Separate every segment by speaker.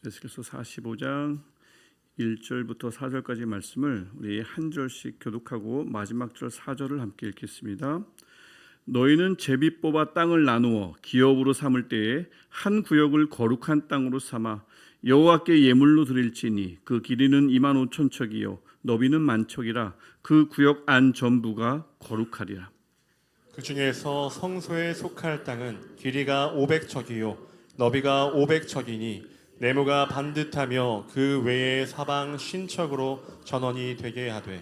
Speaker 1: 에스겔서 45장 1절부터 4절까지 말씀을 우리 한 절씩 교독하고 마지막 절 4절을 함께 읽겠습니다. 너희는 제비 뽑아 땅을 나누어 기업으로 삼을 때에 한 구역을 거룩한 땅으로 삼아 여호와께 예물로 드릴지니 그 길이는 25,000척이요 너비는 10,000척이라 그 구역 안 전부가 거룩하리라.
Speaker 2: 그 중에서 성소에 속할 땅은 길이가 500척이요 너비가 500척이니 네모가 반듯하며 그 외에 사방 50척으로 전원이 되게 하되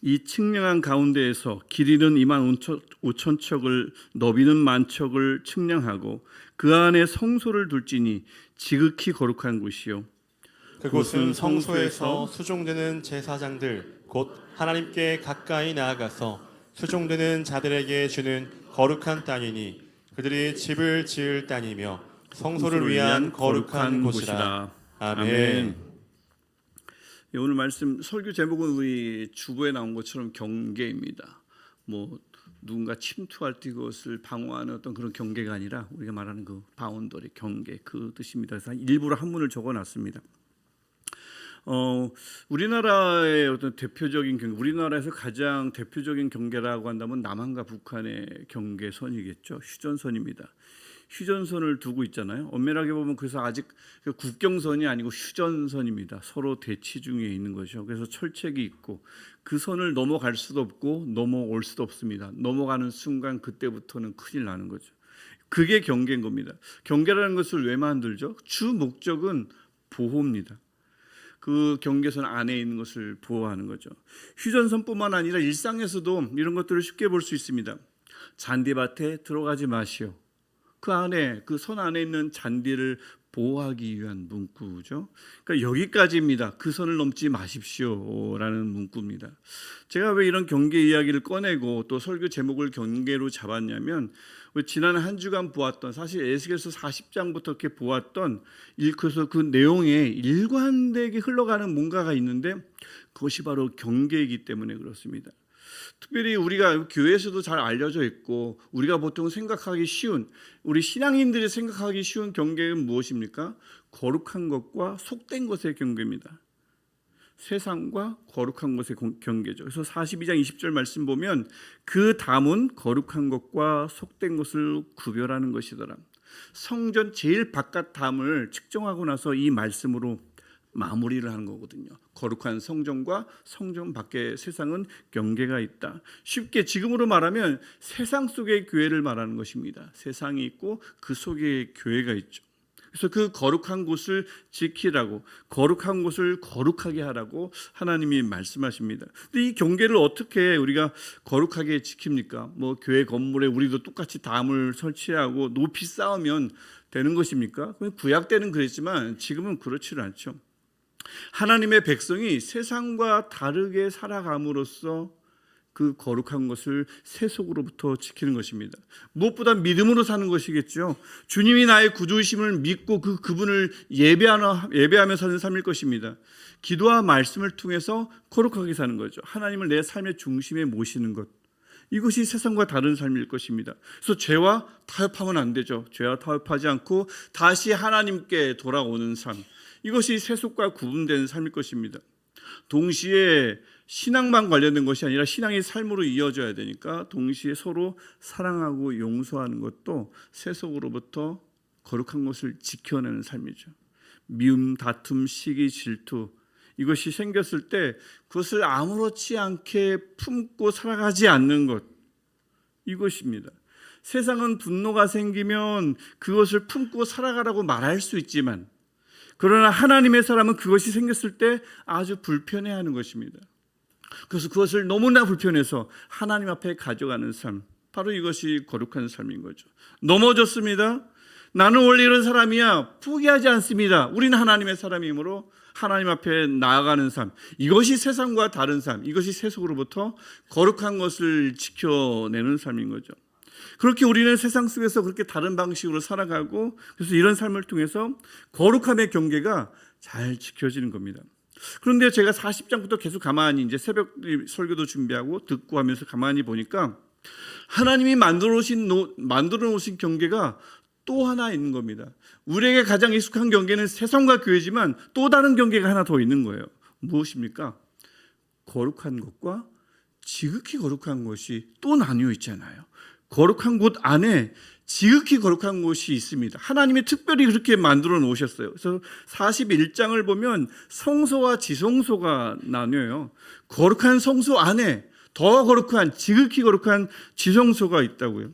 Speaker 1: 이 측량한 가운데에서 길이는 25,000척을 너비는 10,000척을 측량하고 그 안에 성소를 둘지니 지극히 거룩한 곳이요
Speaker 2: 그곳은 성소에서 수종되는 제사장들 곧 하나님께 가까이 나아가서 수종되는 자들에게 주는 거룩한 땅이니 그들이 집을 지을 땅이며 성소를 위한 거룩한 곳이라. 아멘.
Speaker 1: 오늘 말씀 설교 제목은 우리 주보에 나온 것처럼 경계입니다. 누군가 침투할 때 그것을 방어하는 어떤 그런 경계가 아니라 우리가 말하는 그 바운더리 경계 그 뜻입니다. 그래서 일부러 한문을 적어놨습니다. 우리나라의 어떤 대표적인 경계, 우리나라에서 가장 대표적인 경계라고 한다면 남한과 북한의 경계선이겠죠. 휴전선입니다. 휴전선을 두고 있잖아요. 엄밀하게 보면 그래서 아직 국경선이 아니고 휴전선입니다. 서로 대치 중에 있는 거죠. 그래서 철책이 있고 그 선을 넘어갈 수도 없고 넘어올 수도 없습니다. 넘어가는 순간 그때부터는 큰일 나는 거죠. 그게 경계인 겁니다. 경계라는 것을 왜 만들죠? 주 목적은 보호입니다. 그 경계선 안에 있는 것을 보호하는 거죠. 휴전선뿐만 아니라 일상에서도 이런 것들을 쉽게 볼 수 있습니다. 잔디밭에 들어가지 마시오. 그 안에 그 선 안에 있는 잔디를 보호하기 위한 문구죠. 그러니까 여기까지입니다. 그 선을 넘지 마십시오라는 문구입니다. 제가 왜 이런 경계 이야기를 꺼내고 또 설교 제목을 경계로 잡았냐면 지난 한 주간 보았던 사실 에스겔서 40장부터 이렇게 보았던 읽어서 그 내용에 일관되게 흘러가는 뭔가가 있는데 그것이 바로 경계이기 때문에 그렇습니다. 특별히 우리가 교회에서도 잘 알려져 있고 우리가 보통 생각하기 쉬운 우리 신앙인들이 생각하기 쉬운 경계는 무엇입니까? 거룩한 것과 속된 것의 경계입니다. 세상과 거룩한 것의 경계죠. 그래서 42장 20절 말씀 보면 그 담은 거룩한 것과 속된 것을 구별하는 것이더라. 성전 제일 바깥 담을 측정하고 나서 이 말씀으로 마무리를 하는 거거든요. 거룩한 성전과 성전 밖의 세상은 경계가 있다. 쉽게 지금으로 말하면 세상 속의 교회를 말하는 것입니다. 세상이 있고 그 속에 교회가 있죠. 그래서 그 거룩한 곳을 지키라고 거룩한 곳을 거룩하게 하라고 하나님이 말씀하십니다. 근데 이 경계를 어떻게 우리가 거룩하게 지킵니까? 교회 건물에 우리도 똑같이 담을 설치하고 높이 쌓으면 되는 것입니까? 구약 때는 그랬지만 지금은 그렇지는 않죠. 하나님의 백성이 세상과 다르게 살아감으로써 그 거룩한 것을 세속으로부터 지키는 것입니다. 무엇보다 믿음으로 사는 것이겠죠. 주님이 나의 구주이심을 믿고 그분을 예배하며 사는 삶일 것입니다. 기도와 말씀을 통해서 거룩하게 사는 거죠. 하나님을 내 삶의 중심에 모시는 것. 이것이 세상과 다른 삶일 것입니다. 그래서 죄와 타협하면 안 되죠. 죄와 타협하지 않고 다시 하나님께 돌아오는 삶. 이것이 세속과 구분된 삶일 것입니다. 동시에 신앙만 관련된 것이 아니라 신앙이 삶으로 이어져야 되니까 동시에 서로 사랑하고 용서하는 것도 세속으로부터 거룩한 것을 지켜내는 삶이죠. 미움, 다툼, 시기, 질투 이것이 생겼을 때 그것을 아무렇지 않게 품고 살아가지 않는 것 이것입니다. 세상은 분노가 생기면 그것을 품고 살아가라고 말할 수 있지만 그러나 하나님의 사람은 그것이 생겼을 때 아주 불편해하는 것입니다. 그래서 그것을 너무나 불편해서 하나님 앞에 가져가는 삶, 바로 이것이 거룩한 삶인 거죠. 넘어졌습니다. 나는 원래 이런 사람이야. 포기하지 않습니다. 우리는 하나님의 사람이므로 하나님 앞에 나아가는 삶, 이것이 세상과 다른 삶, 이것이 세속으로부터 거룩한 것을 지켜내는 삶인 거죠. 그렇게 우리는 세상 속에서 그렇게 다른 방식으로 살아가고 그래서 이런 삶을 통해서 거룩함의 경계가 잘 지켜지는 겁니다. 그런데 제가 40장부터 계속 가만히 이제 새벽 설교도 준비하고 듣고 하면서 가만히 보니까 하나님이 만들어 놓으신 경계가 또 하나 있는 겁니다. 우리에게 가장 익숙한 경계는 세상과 교회지만 또 다른 경계가 하나 더 있는 거예요. 무엇입니까? 거룩한 것과 지극히 거룩한 것이 또 나뉘어 있잖아요. 거룩한 곳 안에 지극히 거룩한 곳이 있습니다. 하나님이 특별히 그렇게 만들어 놓으셨어요. 그래서 41장을 보면 성소와 지성소가 나뉘어요. 거룩한 성소 안에 더 거룩한 지극히 거룩한 지성소가 있다고요.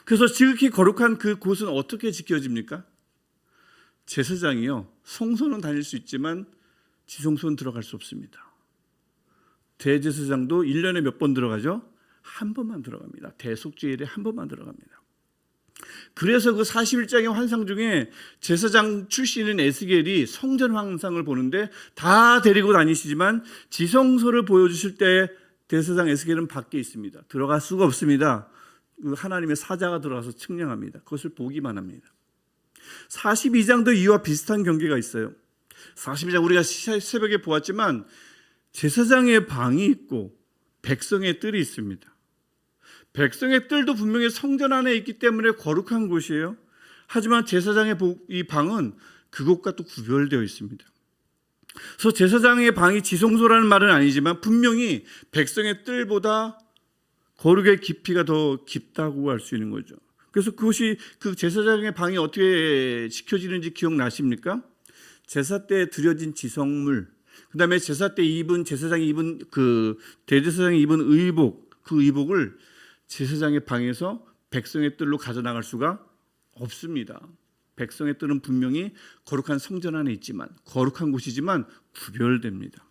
Speaker 1: 그래서 지극히 거룩한 그 곳은 어떻게 지켜집니까? 제사장이요. 성소는 다닐 수 있지만 지성소는 들어갈 수 없습니다. 대제사장도 1년에 몇 번 들어가죠? 한 번만 들어갑니다. 대속죄일에 한 번만 들어갑니다. 그래서 그 41장의 환상 중에 제사장 출신인 에스겔이 성전 환상을 보는데 다 데리고 다니시지만 지성소를 보여주실 때 대제사장 에스겔은 밖에 있습니다. 들어갈 수가 없습니다. 하나님의 사자가 들어가서 측량합니다. 그것을 보기만 합니다. 42장도 이와 비슷한 경계가 있어요. 42장 우리가 새벽에 보았지만 제사장의 방이 있고 백성의 뜰이 있습니다. 백성의 뜰도 분명히 성전 안에 있기 때문에 거룩한 곳이에요. 하지만 제사장의 이 방은 그곳과 또 구별되어 있습니다. 그래서 제사장의 방이 지성소라는 말은 아니지만 분명히 백성의 뜰보다 거룩의 깊이가 더 깊다고 할 수 있는 거죠. 그래서 그것이 그 제사장의 방이 어떻게 지켜지는지 기억나십니까? 제사 때 드려진 지성물, 그다음에 제사 때 제사장이 입은 그 대제사장이 입은 의복, 그 의복을 제사장의 방에서 백성의 뜰로 가져나갈 수가 없습니다. 백성의 뜰은 분명히 거룩한 성전 안에 있지만 거룩한 곳이지만 구별됩니다.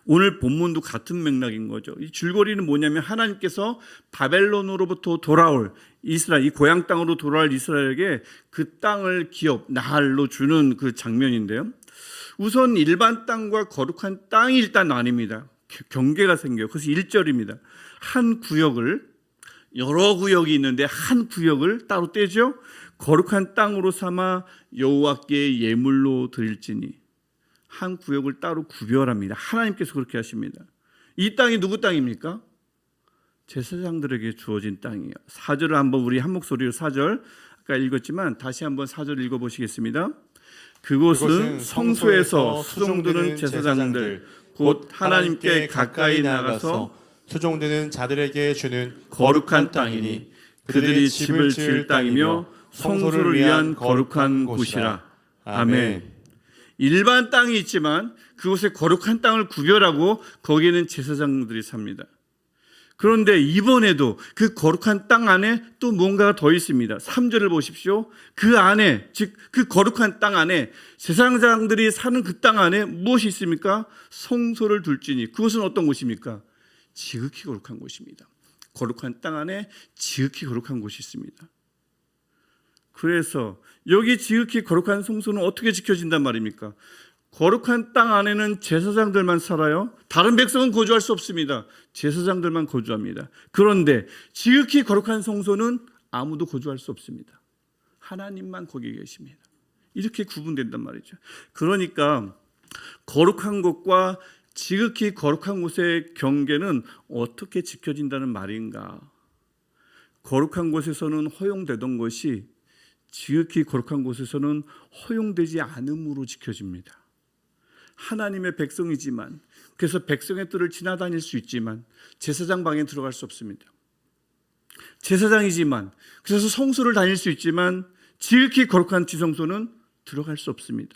Speaker 1: 오늘 본문도 같은 맥락인 거죠. 이 줄거리는 뭐냐면 하나님께서 바벨론으로부터 돌아올 이스라엘, 이 고향 땅으로 돌아올 이스라엘에게 그 땅을 기업, 나할로 주는 그 장면인데요. 우선 일반 땅과 거룩한 땅이 일단 나뉩니다. 경계가 생겨요. 그래서 1절입니다. 한 구역을, 여러 구역이 있는데 한 구역을 따로 떼죠. 거룩한 땅으로 삼아 여호와께 예물로 드릴지니. 한 구역을 따로 구별합니다. 하나님께서 그렇게 하십니다. 이 땅이 누구 땅입니까? 제사장들에게 주어진 땅이에요. 4절을 한번 우리 한 목소리로 4절 아까 읽었지만 다시 한번 4절 읽어보시겠습니다. 그곳은 성소에서 수종드는 제사장들 곧 하나님께 가까이 나가서
Speaker 2: 수종드는 자들에게 주는
Speaker 1: 거룩한 땅이니 그들이 집을 지을 땅이며 성소를 위한 거룩한 곳이라. 아멘. 일반 땅이 있지만 그곳에 거룩한 땅을 구별하고 거기에는 제사장들이 삽니다. 그런데 이번에도 그 거룩한 땅 안에 또 뭔가가 더 있습니다. 3절을 보십시오. 그 안에, 즉 그 거룩한 땅 안에 제사장들이 사는 그 땅 안에 무엇이 있습니까? 성소를 둘지니. 그것은 어떤 곳입니까? 지극히 거룩한 곳입니다. 거룩한 땅 안에 지극히 거룩한 곳이 있습니다. 그래서 여기 지극히 거룩한 성소는 어떻게 지켜진단 말입니까? 거룩한 땅 안에는 제사장들만 살아요. 다른 백성은 거주할 수 없습니다. 제사장들만 거주합니다. 그런데 지극히 거룩한 성소는 아무도 거주할 수 없습니다. 하나님만 거기 계십니다. 이렇게 구분된단 말이죠. 그러니까 거룩한 곳과 지극히 거룩한 곳의 경계는 어떻게 지켜진다는 말인가? 거룩한 곳에서는 허용되던 것이 지극히 거룩한 곳에서는 허용되지 않음으로 지켜집니다. 하나님의 백성이지만, 그래서 백성의 뜰을 지나다닐 수 있지만 제사장 방에 들어갈 수 없습니다. 제사장이지만, 그래서 성소를 다닐 수 있지만 지극히 거룩한 지성소는 들어갈 수 없습니다.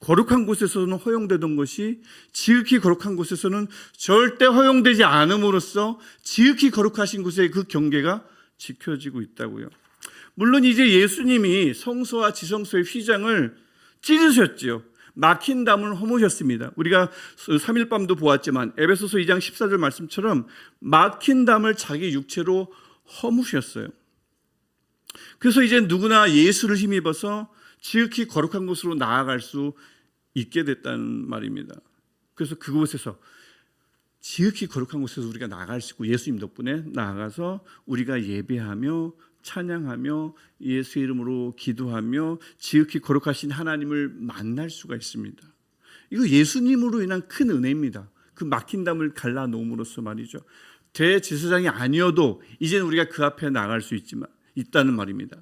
Speaker 1: 거룩한 곳에서는 허용되던 것이 지극히 거룩한 곳에서는 절대 허용되지 않음으로써 지극히 거룩하신 곳의 그 경계가 지켜지고 있다고요. 물론 이제 예수님이 성소와 지성소의 휘장을 찢으셨지요. 막힌 담을 허무셨습니다. 우리가 3일 밤도 보았지만 에베소서 2장 14절 말씀처럼 막힌 담을 자기 육체로 허무셨어요. 그래서 이제 누구나 예수를 힘입어서 지극히 거룩한 곳으로 나아갈 수 있게 됐다는 말입니다. 그래서 그곳에서 지극히 거룩한 곳에서 우리가 나아갈 수 있고 예수님 덕분에 나아가서 우리가 예배하며 찬양하며 예수의 이름으로 기도하며 지극히 거룩하신 하나님을 만날 수가 있습니다. 이거 예수님으로 인한 큰 은혜입니다. 그 막힌 담을 갈라 놓음으로써 말이죠. 대제사장이 아니어도 이제는 우리가 그 앞에 나갈 수 있지만 있다는 말입니다.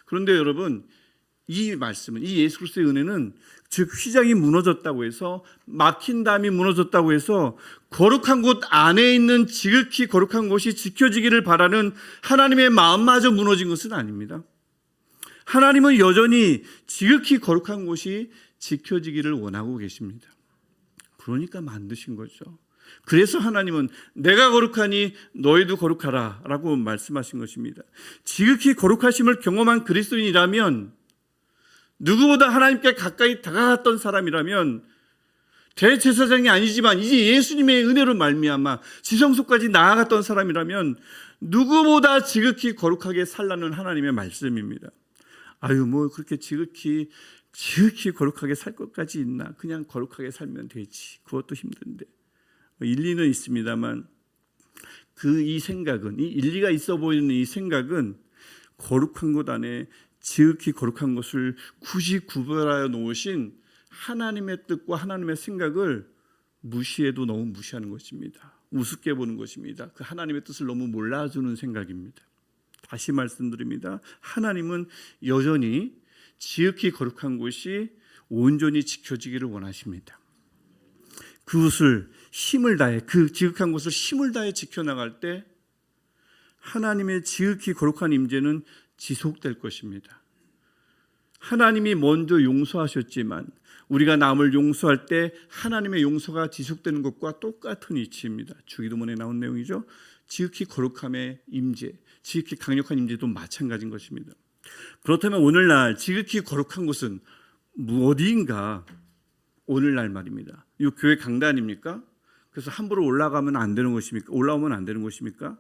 Speaker 1: 그런데 여러분, 이 말씀은, 이 예수 그리스도의 은혜는 즉 휘장이 무너졌다고 해서, 막힌 담이 무너졌다고 해서 거룩한 곳 안에 있는 지극히 거룩한 곳이 지켜지기를 바라는 하나님의 마음마저 무너진 것은 아닙니다. 하나님은 여전히 지극히 거룩한 곳이 지켜지기를 원하고 계십니다. 그러니까 만드신 거죠. 그래서 하나님은 내가 거룩하니 너희도 거룩하라 라고 말씀하신 것입니다. 지극히 거룩하심을 경험한 그리스도인이라면, 누구보다 하나님께 가까이 다가갔던 사람이라면, 대제사장이 아니지만 이제 예수님의 은혜로 말미암아 지성소까지 나아갔던 사람이라면 누구보다 지극히 거룩하게 살라는 하나님의 말씀입니다. 아유, 뭐 그렇게 지극히 거룩하게 살 것까지 있나? 그냥 거룩하게 살면 되지. 그것도 힘든데. 일리는 있습니다만 이 생각은, 이 일리가 있어 보이는 이 생각은 거룩한 곳 안에 지극히 거룩한 것을 굳이 구별하여 놓으신 하나님의 뜻과 하나님의 생각을 무시해도 너무 무시하는 것입니다. 우습게 보는 것입니다. 그 하나님의 뜻을 너무 몰라주는 생각입니다. 다시 말씀드립니다. 하나님은 여전히 지극히 거룩한 곳이 온전히 지켜지기를 원하십니다. 그것을 힘을 다해, 그 지극한 곳을 힘을 다해 지켜나갈 때 하나님의 지극히 거룩한 임재는 지속될 것입니다. 하나님이 먼저 용서하셨지만 우리가 남을 용서할 때 하나님의 용서가 지속되는 것과 똑같은 이치입니다. 주기도문에 나온 내용이죠. 지극히 거룩함의 임재, 지극히 강력한 임재도 마찬가지인 것입니다. 그렇다면 오늘날 지극히 거룩한 곳은 어디인가? 오늘날 말입니다. 이 교회 강단입니까? 그래서 함부로 올라가면 안 되는 것입니까? 올라오면 안 되는 것입니까?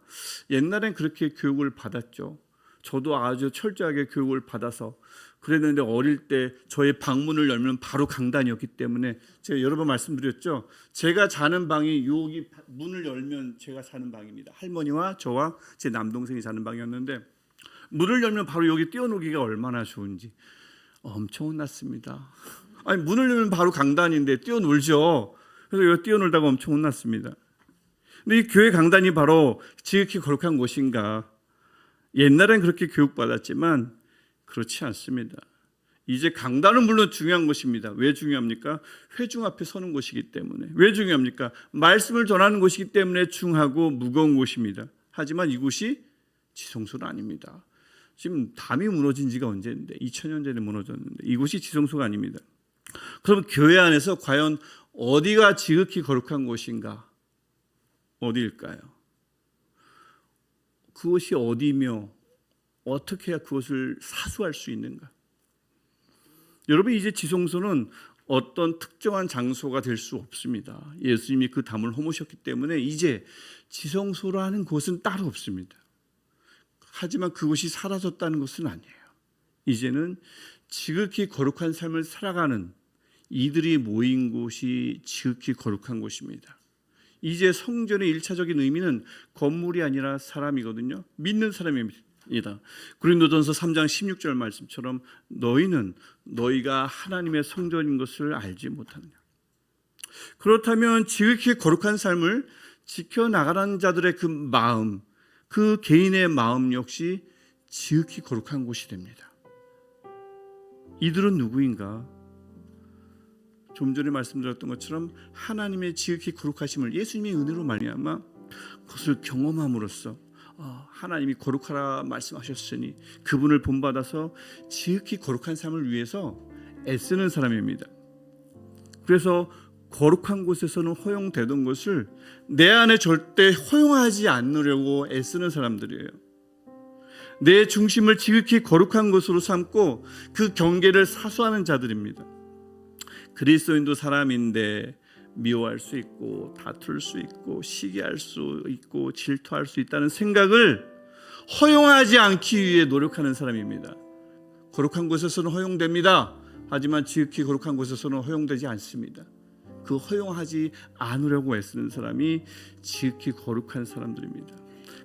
Speaker 1: 옛날엔 그렇게 교육을 받았죠. 저도 아주 철저하게 교육을 받아서 그랬는데, 어릴 때 저의 방문을 열면 바로 강단이었기 때문에 제가 여러 번 말씀드렸죠. 제가 자는 방이 여기 문을 열면 제가 사는 방입니다. 할머니와 저와 제 남동생이 자는 방이었는데, 문을 열면 바로 여기 뛰어놀기가 얼마나 좋은지 엄청 혼났습니다. 아니, 문을 열면 바로 강단인데 뛰어놀죠. 그래서 여기 뛰어놀다가 엄청 혼났습니다. 근데 이 교회 강단이 바로 지극히 거룩한 곳인가? 옛날엔 그렇게 교육받았지만 그렇지 않습니다. 이제 강단은 물론 중요한 것입니다. 왜 중요합니까? 회중 앞에 서는 곳이기 때문에. 왜 중요합니까? 말씀을 전하는 곳이기 때문에 중하고 무거운 곳입니다. 하지만 이곳이 지성소는 아닙니다. 지금 담이 무너진 지가 언제인데, 2000년 전에 무너졌는데 이곳이 지성소가 아닙니다. 그럼 교회 안에서 과연 어디가 지극히 거룩한 곳인가? 어디일까요? 그것이 어디며 어떻게 해야 그것을 사수할 수 있는가? 여러분, 이제 지성소는 어떤 특정한 장소가 될 수 없습니다. 예수님이 그 담을 허무셨기 때문에 이제 지성소라는 곳은 따로 없습니다. 하지만 그것이 사라졌다는 것은 아니에요. 이제는 지극히 거룩한 삶을 살아가는 이들이 모인 곳이 지극히 거룩한 곳입니다. 이제 성전의 1차적인 의미는 건물이 아니라 사람이거든요. 믿는 사람입니다. 고린도전서 3장 16절 말씀처럼 너희는 너희가 하나님의 성전인 것을 알지 못하느냐. 그렇다면 지극히 거룩한 삶을 지켜나가는 자들의 그 마음, 그 개인의 마음 역시 지극히 거룩한 곳이 됩니다. 이들은 누구인가? 좀 전에 말씀드렸던 것처럼 하나님의 지극히 거룩하심을 예수님의 은혜로 말미암아 그것을 경험함으로써 하나님이 거룩하라 말씀하셨으니 그분을 본받아서 지극히 거룩한 삶을 위해서 애쓰는 사람입니다. 그래서 거룩한 곳에서는 허용되던 것을 내 안에 절대 허용하지 않으려고 애쓰는 사람들이에요. 내 중심을 지극히 거룩한 것으로 삼고 그 경계를 사수하는 자들입니다. 그리스도인도 사람인데 미워할 수 있고 다툴 수 있고 시기할 수 있고 질투할 수 있다는 생각을 허용하지 않기 위해 노력하는 사람입니다. 거룩한 곳에서는 허용됩니다. 하지만 지극히 거룩한 곳에서는 허용되지 않습니다. 그 허용하지 않으려고 애쓰는 사람이 지극히 거룩한 사람들입니다.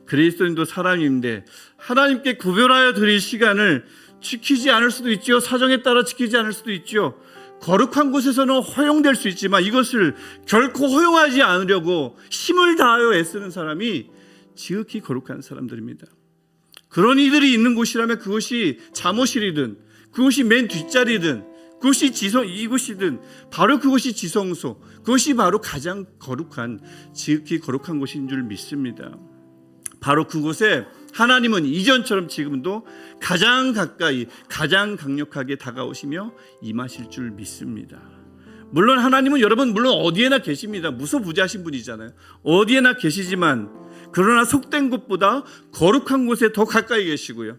Speaker 1: 그리스도인도 사람인데 하나님께 구별하여 드릴 시간을 지키지 않을 수도 있죠. 사정에 따라 지키지 않을 수도 있죠. 거룩한 곳에서는 허용될 수 있지만 이것을 결코 허용하지 않으려고 힘을 다하여 애쓰는 사람이 지극히 거룩한 사람들입니다. 그런 이들이 있는 곳이라면 그것이 잠옷이든 그것이 맨 뒷자리든 그것이 이곳이든 바로 그것이 지성소, 그것이 바로 가장 거룩한, 지극히 거룩한 곳인 줄 믿습니다. 바로 그곳에 하나님은 이전처럼 지금도 가장 가까이, 가장 강력하게 다가오시며 임하실 줄 믿습니다. 물론 하나님은 여러분 물론 어디에나 계십니다. 무소부재하신 분이잖아요. 어디에나 계시지만 그러나 속된 곳보다 거룩한 곳에 더 가까이 계시고요.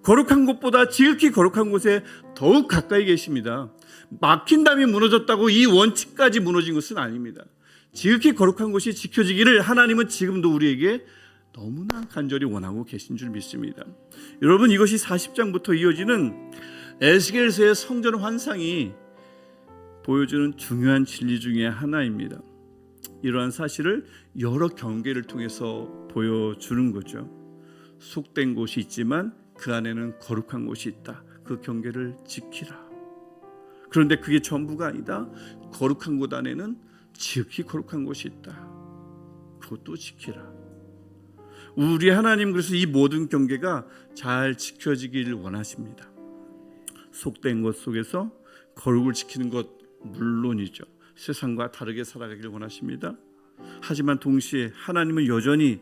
Speaker 1: 거룩한 곳보다 지극히 거룩한 곳에 더욱 가까이 계십니다. 막힌 담이 무너졌다고 이 원칙까지 무너진 것은 아닙니다. 지극히 거룩한 곳이 지켜지기를 하나님은 지금도 우리에게 너무나 간절히 원하고 계신 줄 믿습니다. 여러분, 이것이 40장부터 이어지는 에스겔서의 성전 환상이 보여주는 중요한 진리 중에 하나입니다. 이러한 사실을 여러 경계를 통해서 보여주는 거죠. 속된 곳이 있지만 그 안에는 거룩한 곳이 있다. 그 경계를 지키라. 그런데 그게 전부가 아니다. 거룩한 곳 안에는 지극히 거룩한 곳이 있다. 그것도 지키라. 우리 하나님, 그래서 이 모든 경계가 잘 지켜지기를 원하십니다. 속된 것 속에서 거룩을 지키는 것 물론이죠. 세상과 다르게 살아가기를 원하십니다. 하지만 동시에 하나님은 여전히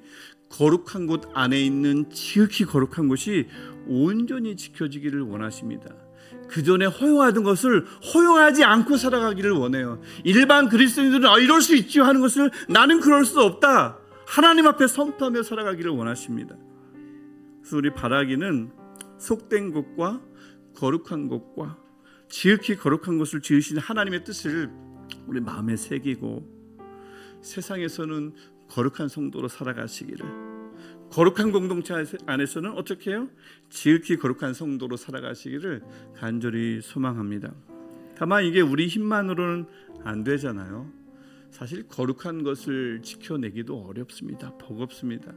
Speaker 1: 거룩한 곳 안에 있는 지극히 거룩한 곳이 온전히 지켜지기를 원하십니다. 그 전에 허용하던 것을 허용하지 않고 살아가기를 원해요. 일반 그리스도인들은 이럴 수 있지 하는 것을 나는 그럴 수 없다, 하나님 앞에 선포하며 살아가기를 원하십니다. 그래서 우리 바라기는 속된 것과 거룩한 것과 지극히 거룩한 것을 지으신 하나님의 뜻을 우리 마음에 새기고 세상에서는 거룩한 성도로 살아가시기를, 거룩한 공동체 안에서는 어떻게 해요? 지극히 거룩한 성도로 살아가시기를 간절히 소망합니다. 다만 이게 우리 힘만으로는 안 되잖아요. 사실 거룩한 것을 지켜내기도 어렵습니다. 버겁습니다.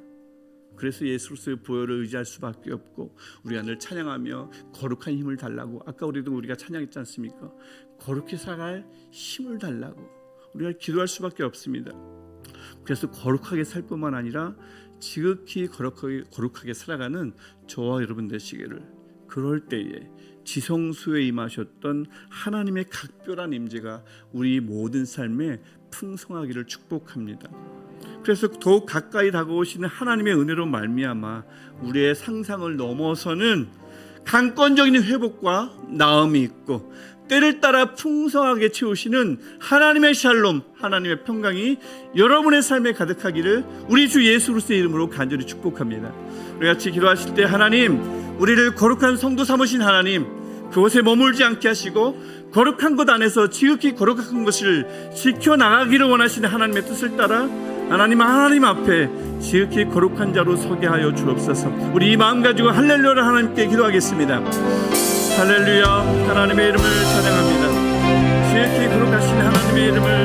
Speaker 1: 그래서 예수 그리스도의 보혈을 의지할 수밖에 없고 우리가 늘 찬양하며 거룩한 힘을 달라고, 아까 우리가 찬양했지 않습니까? 거룩히 살아갈 힘을 달라고 우리가 기도할 수밖에 없습니다. 그래서 거룩하게 살 뿐만 아니라 지극히 거룩하게 살아가는 저와 여러분 되시기를, 그럴 때에 지성소에 임하셨던 하나님의 각별한 임재가 우리 모든 삶에 풍성하기를 축복합니다. 그래서 더욱 가까이 다가오시는 하나님의 은혜로 말미암아 우리의 상상을 넘어서는 강권적인 회복과 나음이 있고 때를 따라 풍성하게 채우시는 하나님의 샬롬, 하나님의 평강이 여러분의 삶에 가득하기를 우리 주 예수 그리스도의 이름으로 간절히 축복합니다. 우리 같이 기도하실 때, 하나님, 우리를 거룩한 성도 삼으신 하나님, 그곳에 머물지 않게 하시고 거룩한 것 안에서 지극히 거룩한 것을 지켜나가기를 원하시는 하나님의 뜻을 따라 하나님 앞에 지극히 거룩한 자로 서게 하여 주옵소서. 우리 이 마음 가지고 할렐루야를 하나님께 기도하겠습니다. 할렐루야, 하나님의 이름을 찬양합니다. 지극히 거룩하신 하나님의 이름을